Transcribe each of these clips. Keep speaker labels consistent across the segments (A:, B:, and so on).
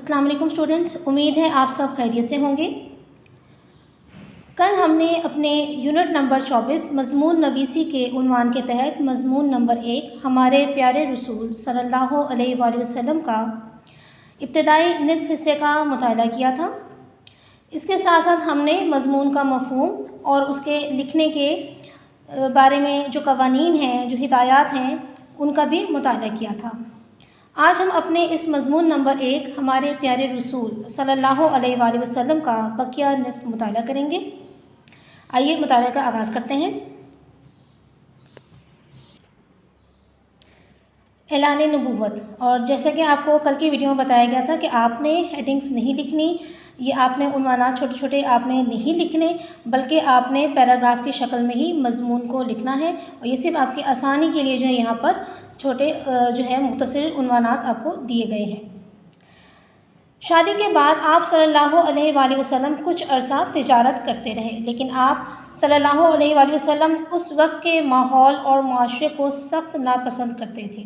A: अस्सलाम वालेकुम स्टूडेंट्स, उम्मीद है आप सब खैरियत से होंगे। कल हमने अपने यूनिट नंबर 24 मज़मून नवीसी के उन्वान के तहत मज़मून नंबर 1 हमारे प्यारे रसूल सल्लल्लाहु अलैहि वसल्लम का इब्तिदाई निस्फ़ हिस्से का मुताला किया था। इसके साथ साथ हमने मज़मून का मफ़हूम और उसके लिखने के बारे में जो कवानीन हैं, जो हिदायत हैं, उनका भी मुताला किया था। आज हम अपने इस मज़मून नंबर 1 हमारे प्यारे रसूल सल्लल्लाहु अलैहि वसल्लम का बकिया निस्फ़ मुताला करेंगे। आइए मुताले का आगाज़ करते हैं। ऐलान नबूवत। और जैसा कि आपको कल की वीडियो में बताया गया था कि आपने हेडिंग्स नहीं लिखनी, ये आपने उन्वानात छोटे छोटे आपने नहीं लिखने, बल्कि आपने पैराग्राफ की शक्ल में ही मज़मून को लिखना है। और ये सिर्फ आपकी आसानी के लिए जो है यहाँ पर छोटे जो है मुख्तसर उन्वानात आपको दिए गए हैं। शादी के बाद आप सल्लल्लाहु अलैहि वसल्लम कुछ अरसा तिजारत करते रहे, लेकिन आप सल्लल्लाहु अलैहि वसल्लम उस वक्त के माहौल और माशरे को सख्त नापसंद करते थे,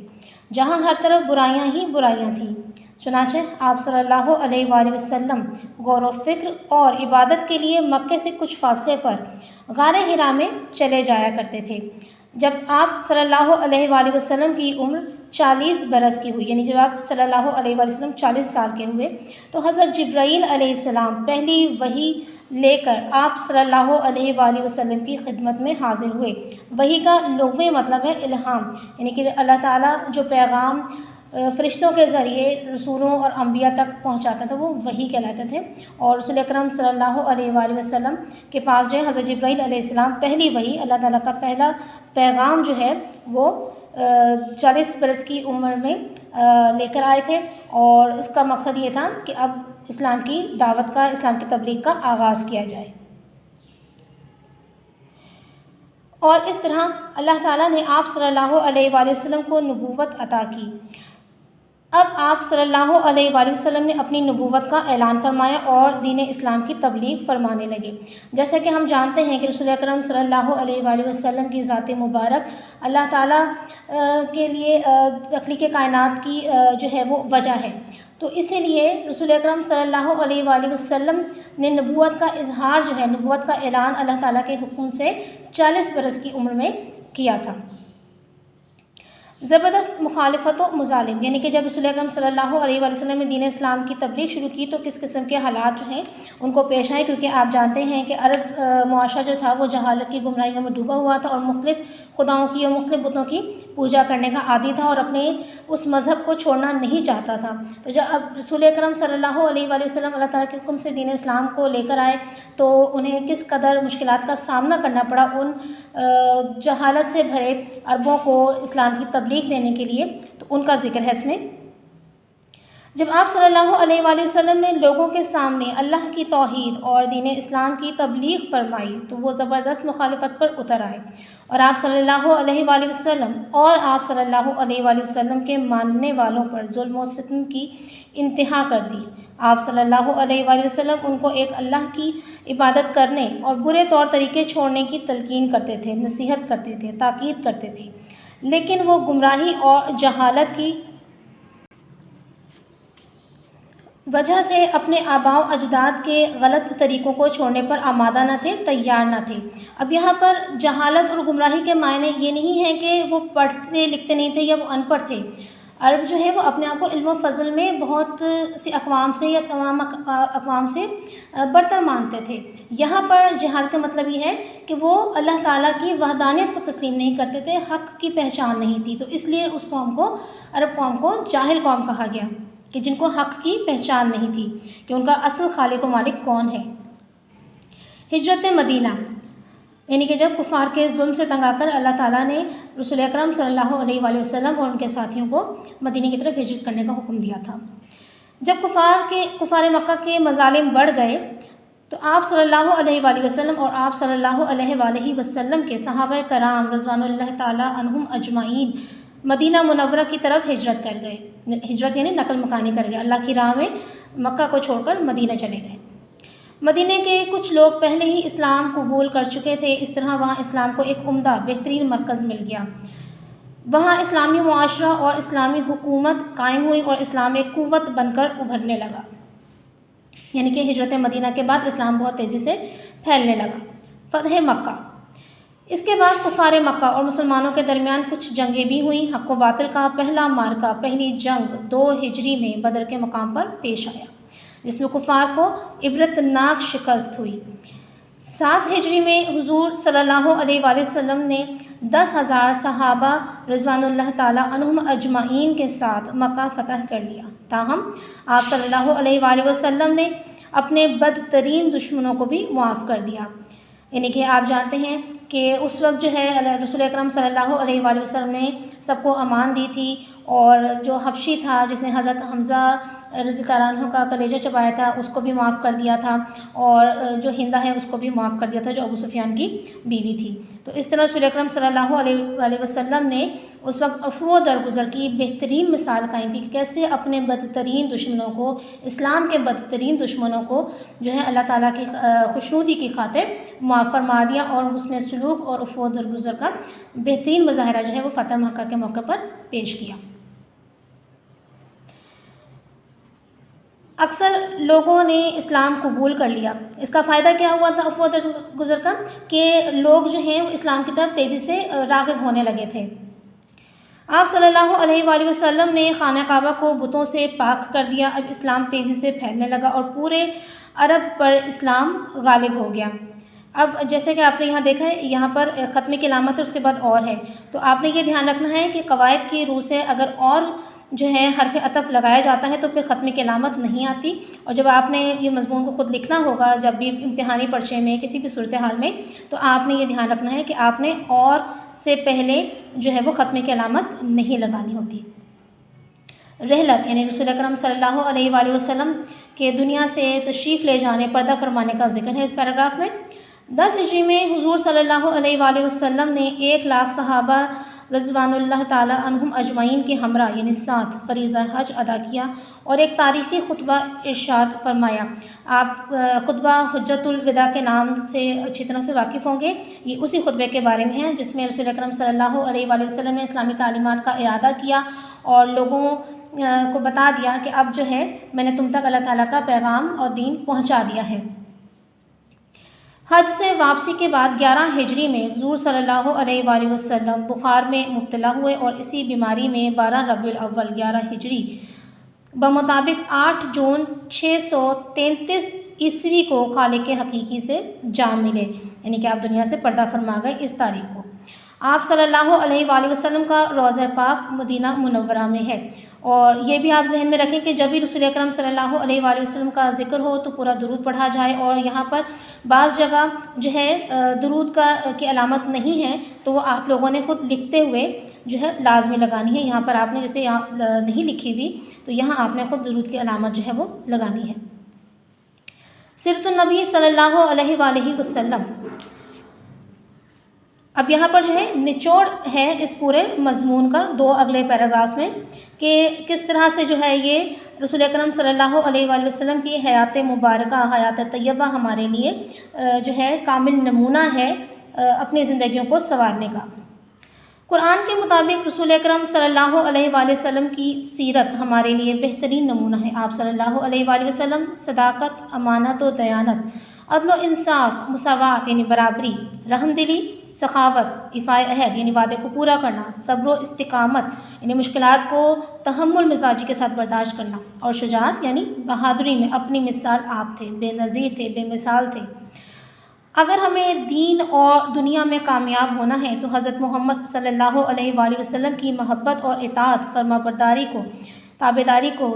A: जहाँ हर तरफ बुराइयाँ ही बुराइयाँ थीं। चुनांचे आप सल्लल्लाहु अलैहि वसल्लम गौर व फ़िक्र और इबादत के लिए मक्के से कुछ फासले पर गारे हिरा में चले जाया करते थे। जब आप सल्लल्लाहु अलैहि वसल्लम की उम्र 40 बरस की हुई, यानी जब आप सल्लल्लाहु अलैहि वसल्लम 40 साल के हुए, तो हज़रत जिब्राईल अलैहिस्सलाम पहली वही लेकर आप सल्लल्लाहु अलैहि वसल्लम की खिदमत में हाजिर हुए। वही का लुग़वी मतलब है इल्हाम, यानी कि अल्लाह ताला जो पैगाम फ़रिश्तों के ज़रिए रसूलों और अम्बिया तक पहुँचाता था, वो वही कहलाते थे। और रसूल अकरम सल्लल्लाहु अलैहि वसल्लम के पास जो है हज़रत जिब्राईल अलैहिस्सलाम पहली वही अल्लाह ताला का पहला पैगाम जो है वो 40 बरस की उम्र में लेकर आए थे। और इसका मकसद ये था कि अब इस्लाम की दावत का, इस्लाम की तबलीग का आगाज़ किया जाए। और इस तरह अल्लाह ताला ने आप सल्लल्लाहु अलैहि वसल्लम को नबूवत अता की। अब आप सल्लल्लाहु अलैहि वसल्लम ने अपनी नबूवत का ऐलान फरमाया और दीन इस्लाम की तबलीग फरमाने लगे। जैसा कि हम जानते हैं कि रसूल अकरम सल्लल्लाहु अलैहि वसल्लम की ज़ात मुबारक अल्लाह ताला के लिए तख्लीक़ कायनात की जो है वो वजह है। तो इसीलिए रसूल अकरम सल्लल्लाहु अलैहि वसल्लम ने नबूवत का इजहार जो है, नबूवत का ऐलान अल्लाह ताला के हुक्म से 40 बरस की उम्र में किया था। ज़बरदस्त मुखालिफत व मुज़ालिम, यानी कि जब रसूल अकरम सल्लल्लाहु अलैहि वसल्लम ने दीन इस्लाम की तबलीग शुरू की तो किस किस्म के हालात जो हैं उनको पेश आए, क्योंकि आप जानते हैं कि अरब मुआशरा जो था वो जहालत की गुमराहियों में डूबा हुआ था और मुख्तलिफ़ खुदाओं की और मुख्तलिफ़ बुतों की पूजा करने का आदी था और अपने उस मज़हब को छोड़ना नहीं चाहता था। तो जब अब रसूल अकरम सल्लल्लाहु अलैहि वसल्लम अल्लाह ताला के हुक्म से दीन इस्लाम को लेकर आए तो उन्हें किस कदर मुश्किलात का सामना करना पड़ा उन जहालत से भरे अरबों को इस्लाम की तबलीग देने के लिए, तो उनका ज़िक्र है इसमें। जब आप सल्लल्लाहु अलैहि वसल्लम ने लोगों के सामने अल्लाह की तौहीद और दीन इस्लाम की तबलीग फरमाई तो वो ज़बरदस्त मुखालिफत पर उतर आए और आप सल्लल्लाहु अलैहि वसल्लम के मानने वालों पर जुल्म व सितम की इंतहा कर दी। आप सल्लल्लाहु अलैहि वसल्लम उनको एक अल्लाह की इबादत करने और बुरे तौर तरीके छोड़ने की तलकीन करते थे, नसीहत करते थे, ताकीद करते थे, लेकिन वो गुमराही और जहालत की वजह से अपने आबाओ अजदाद के गलत तरीक़ों को छोड़ने पर आमादा न थे, तैयार न थे। अब यहाँ पर जहालत और गुमराही के मायने ये नहीं है कि वो पढ़ते लिखते नहीं थे या वो अनपढ़ थे। अरब जो है वो अपने आप को इल्म व फ़ज़ल में बहुत सी अक़वाम से या तमाम अक़वाम से बरतर मानते थे। यहाँ पर जहालत का मतलब ये है कि वो अल्लाह ताला की वहदानियत को तस्लीम नहीं करते थे, हक़ की पहचान नहीं थी। तो इसलिए उस कौम को, अरब कौम को जाहिल कौम कहा गया कि जिनको हक़ की पहचान नहीं थी कि उनका असल खालिक व मालिक कौन है। हिजरत मदीना, यानी कि जब कुफ़ार के जुल्म से तंग आकर अल्लाह ताला ने रसूल अकरम सल्लल्लाहु अलैहि वसल्लम और उनके साथियों को मदीने की तरफ हिजरत करने का हुक्म दिया था। जब कुफ़ार मक्का के मज़ालिम बढ़ गए तो आप सल्लल्लाहु अलैहि वसल्लम और आप सल्लल्लाहु अलैहि वसल्लम के सहाबा कराम रज़वानुल्लाह ताला अन्हुम अजमाइन मदीना मुनव्वरा की तरफ हिजरत कर गए। हिजरत यानी नकल मकानी कर गए, अल्लाह की राह में मक्का को छोड़कर मदीना चले गए। मदीने के कुछ लोग पहले ही इस्लाम कबूल कर चुके थे, इस तरह वहाँ इस्लाम को एक उम्दा बेहतरीन मरकज़ मिल गया। وہاں اسلامی معاشرہ اور اسلامی حکومت قائم ہوئی اور اسلام ایک قوت بن کر ابھرنے لگا، یعنی کہ ہجرت مدینہ کے بعد اسلام بہت تیزی سے پھیلنے لگا۔ فتح مکہ، اس کے بعد کفار مکہ اور مسلمانوں کے درمیان کچھ جنگیں بھی ہوئیں۔ حق و باطل کا پہلا مارکہ، پہلی جنگ 2 ہجری میں بدر کے مقام پر پیش آیا، جس میں کفار کو عبرتناک شکست ہوئی۔ 7 ہجری میں حضور صلی اللہ علیہ وآلہ وسلم نے 10,000 صحابہ رضوان اللہ تعالیٰ عنہم اجمعین کے ساتھ مکہ فتح کر لیا۔ تاہم آپ صلی اللہ علیہ وآلہ وسلم نے اپنے بدترین دشمنوں کو بھی معاف کر دیا، یعنی کہ آپ جانتے ہیں کہ اس وقت جو ہے رسول اکرم صلی اللہ علیہ وآلہ وسلم نے سب کو امان دی تھی، اور جو حبشی تھا جس نے حضرت حمزہ رضی اللہ عنہ کا کلیجہ چبایا تھا اس کو بھی معاف کر دیا تھا، اور جو ہندہ ہے اس کو بھی معاف کر دیا تھا جو ابو سفیان کی بیوی تھی۔ تو اس طرح رسول اکرم صلی اللہ علیہ وآلہ وسلم نے اس وقت عفو و درگزر کی بہترین مثال قائم کی کہ کیسے اپنے بدترین دشمنوں کو، اسلام کے بدترین دشمنوں کو جو ہے اللہ تعالیٰ کی خوشنودی کی خاطر معاف فرما دیا، اور حسن سلوک اور عفو و درگزر کا بہترین مظاہرہ جو ہے وہ فتح مکہ کے موقع پر پیش کیا۔ اکثر لوگوں نے اسلام قبول کر لیا۔ اس کا فائدہ کیا ہوا تھا عفو و درگزر کا، کہ لوگ جو ہیں وہ اسلام کی طرف تیزی سے راغب ہونے لگے تھے۔ آپ صلی اللہ علیہ وآلہ وسلم نے خانہ کعبہ کو بتوں سے پاک کر دیا۔ اب اسلام تیزی سے پھیلنے لگا اور پورے عرب پر اسلام غالب ہو گیا۔ اب جیسے کہ آپ نے یہاں دیکھا ہے، یہاں پر ختم کی علامت ہے، اس کے بعد اور ہے، تو آپ نے یہ دھیان رکھنا ہے کہ قواعد کی روح سے اگر اور جو ہے حرف عطف لگایا جاتا ہے تو پھر ختم کی علامت نہیں آتی، اور جب آپ نے یہ مضمون کو خود لکھنا ہوگا جب بھی امتحانی پرچے میں کسی بھی صورتحال میں، تو آپ نے یہ دھیان رکھنا ہے کہ آپ نے اور سے پہلے جو ہے وہ ختم کی علامت نہیں لگانی ہوتی۔ رحلت، یعنی رسول اکرم صلی اللہ علیہ وآلہ وسلم کے دنیا سے تشریف لے جانے، پردہ فرمانے کا ذکر ہے اس پیراگراف میں۔ 10 ہجری میں حضور صلی اللہ علیہ وآلہ وسلم نے 1,00,000 صحابہ رضوان اللہ تعالیٰ عنہم اجمعین کے ہمراہ یعنی ساتھ فریضہ حج ادا کیا اور ایک تاریخی خطبہ ارشاد فرمایا۔ آپ خطبہ حجۃ الوداع کے نام سے اچھی طرح سے واقف ہوں گے۔ یہ اسی خطبے کے بارے میں ہے جس میں رسول اکرم صلی اللہ علیہ وآلہ وسلم نے اسلامی تعلیمات کا اعادہ کیا اور لوگوں کو بتا دیا کہ اب جو ہے میں نے تم تک اللہ تعالیٰ کا پیغام اور دین پہنچا دیا ہے۔ حج سے واپسی کے بعد 11 ہجری میں حضور صلی اللہ علیہ وآلہ وسلم بخار میں مبتلا ہوئے اور اسی بیماری میں 12 ربیع الاول 11 ہجری بمطابق 8 جون 633 عیسوی کو خالق حقیقی سے جام ملے، یعنی کہ آپ دنیا سے پردہ فرما گئے اس تاریخ کو۔ آپ صلی اللہ علیہ وآلہ وسلم کا روضہ پاک مدینہ منورہ میں ہے، اور یہ بھی آپ ذہن میں رکھیں کہ جب بھی رسول اکرم صلی اللہ علیہ وآلہ وسلم کا ذکر ہو تو پورا درود پڑھا جائے، اور یہاں پر بعض جگہ جو ہے درود کی علامت نہیں ہے تو وہ آپ لوگوں نے خود لکھتے ہوئے جو ہے لازمی لگانی ہے۔ یہاں پر آپ نے جیسے یہاں نہیں لکھی ہوئی تو یہاں آپ نے خود درود کی علامت جو ہے وہ لگانی ہے۔ سیرت النبی صلی اللہ علیہ وآلہ وسلم، اب یہاں پر جو ہے نچوڑ ہے اس پورے مضمون کا 2 اگلے پیراگرافز میں کہ کس طرح سے جو ہے یہ رسول اکرم صلی اللہ علیہ وآلہ وسلم کی حیات مبارکہ، حیات طیبہ ہمارے لیے جو ہے کامل نمونہ ہے اپنی زندگیوں کو سنوارنے کا۔ قرآن کے مطابق رسول اکرم صلی اللہ علیہ وآلہ وسلم کی سیرت ہمارے لیے بہترین نمونہ ہے۔ آپ صلی اللہ علیہ وآلہ وسلم صداقت، امانت و دیانت، عدل و انصاف، مساوات یعنی برابری، رحم دلی، سخاوت، ایفائے عہد یعنی وعدے کو پورا کرنا، صبر و استقامت یعنی مشکلات کو تحمل مزاجی کے ساتھ برداشت کرنا، اور شجاعت یعنی بہادری میں اپنی مثال آپ تھے، بے نظیر تھے، بے مثال تھے۔ اگر ہمیں دین اور دنیا میں کامیاب ہونا ہے تو حضرت محمد صلی اللہ علیہ وآلہ وسلم کی محبت اور اطاعت، فرما برداری کو، تابعداری کو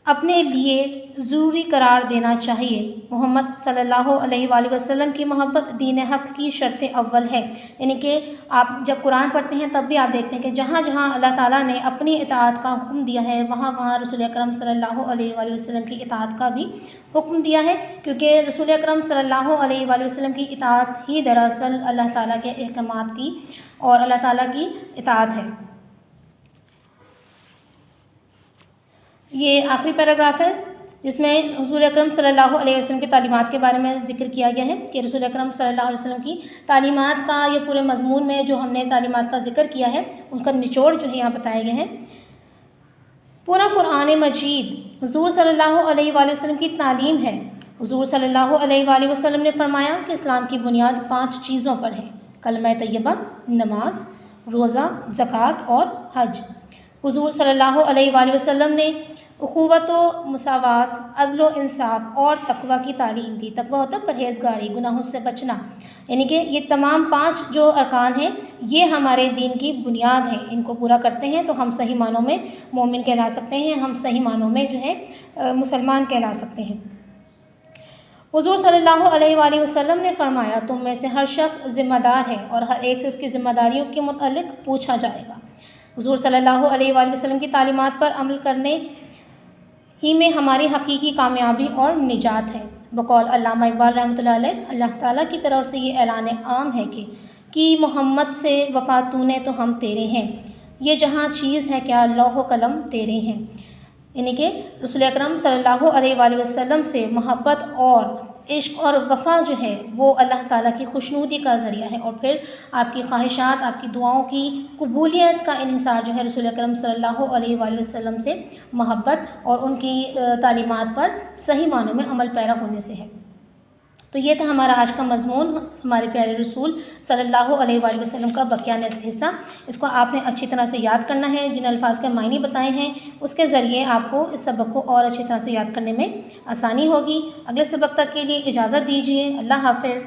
A: اپنے لیے ضروری قرار دینا چاہیے۔ محمد صلی اللہ علیہ وآلہ وسلم کی محبت دین حق کی شرط اول ہے، یعنی کہ آپ جب قرآن پڑھتے ہیں تب بھی آپ دیکھتے ہیں کہ جہاں جہاں اللہ تعالیٰ نے اپنی اطاعت کا حکم دیا ہے وہاں وہاں رسول اکرم صلی اللہ علیہ وآلہ وسلم کی اطاعت کا بھی حکم دیا ہے، کیونکہ رسول اکرم صلی اللہ علیہ وآلہ وسلم کی اطاعت ہی دراصل اللہ تعالیٰ کے احکامات کی اور اللہ تعالیٰ کی اطاعت ہے۔ یہ آخری پیراگراف ہے जिसमें हुज़ूर अकरम सल्लल्लाहु अलैहि वसल्लम की तालीमात के बारे में ज़िक्र किया गया है कि रसूल अकरम सल्लल्लाहु अलैहि वसल्लम की तालीमात का ये पूरे मज़मून में जो हमने तालीमात का ज़िक्र किया है उनका निचोड़ जो है यहाँ बताए गए हैं। पूरा कुरान मजीद हुज़ूर सल्लल्लाहु अलैहि वसल्लम की तालीम है। हुज़ूर सल्लल्लाहु अलैहि वसल्लम ने फरमाया कि इस्लाम की बुनियाद 5 चीज़ों पर है: कलमा तैयबा, नमाज, रोज़ा, ज़कात और हज। हुज़ूर सल्लल्लाहु अलैहि वसल्लम ने उख़ुवत व मुसावात, अदल व इंसाफ और तक़वा की तालीम दी। तक़वा होता है परहेज़गारी, गुनाहों से बचना, यानी कि ये तमाम 5 जो अरकान हैं ये हमारे दीन की बुनियाद हैं। इनको पूरा करते हैं तो हम सही मानों में मोमिन कहला सकते हैं, हम सही मानों में जो है मुसलमान कहला सकते हैं। हुज़ूर सल्लल्लाहु अलैहि वसल्लम ने फरमाया, तुम में से हर शख्स ज़िम्मेदार है और हर एक से उसकी ज़िम्मेदारियों के मुतालिक पूछा जाएगा। हुज़ूर सल्लल्लाहु अलैहि वसल्लम की तालीमात पर अमल करने ही में हमारी हकीकी कामयाबी और निजात है। बकौल अल्लामा इक़बाल रहमतुल्लाह अलैह, अल्लाह ताला की तरफ से ये ऐलान आम है कि मोहम्मद से वफ़ा तूने तो हम तेरे हैं, ये जहाँ चीज़ है क्या लौह कलम तेरे हैं। यानी कि रसूल अकरम सल्लल्लाहु अलैहि वसल्लम से मोहब्बत और इश्क़ और वफ़ा जो है वो अल्लाह ताला की खुशनुदी का ज़रिया है, और फिर आपकी ख्वाहिशात, आपकी दुआओं की कबूलियत का इन्हिसार जो है रसूल अकरम सल्लल्लाहु अलैहि वसल्लम से मोहब्बत और उनकी तालीमात पर सही मानों में अमल पैरा होने से है। तो ये था हमारा आज का मज़मून, हमारे प्यारे रसूल सल्लल्लाहु अलैहि वसल्लम का बकिया निस्फ़ हिस्सा। इसको आपने अच्छी तरह से याद करना है। जिन अल्फाज के मायने बताए हैं उसके ज़रिए आपको इस सबक को और अच्छी तरह से याद करने में आसानी होगी। अगले सबक तक के लिए इजाज़त दीजिए। अल्लाह हाफ़िज़।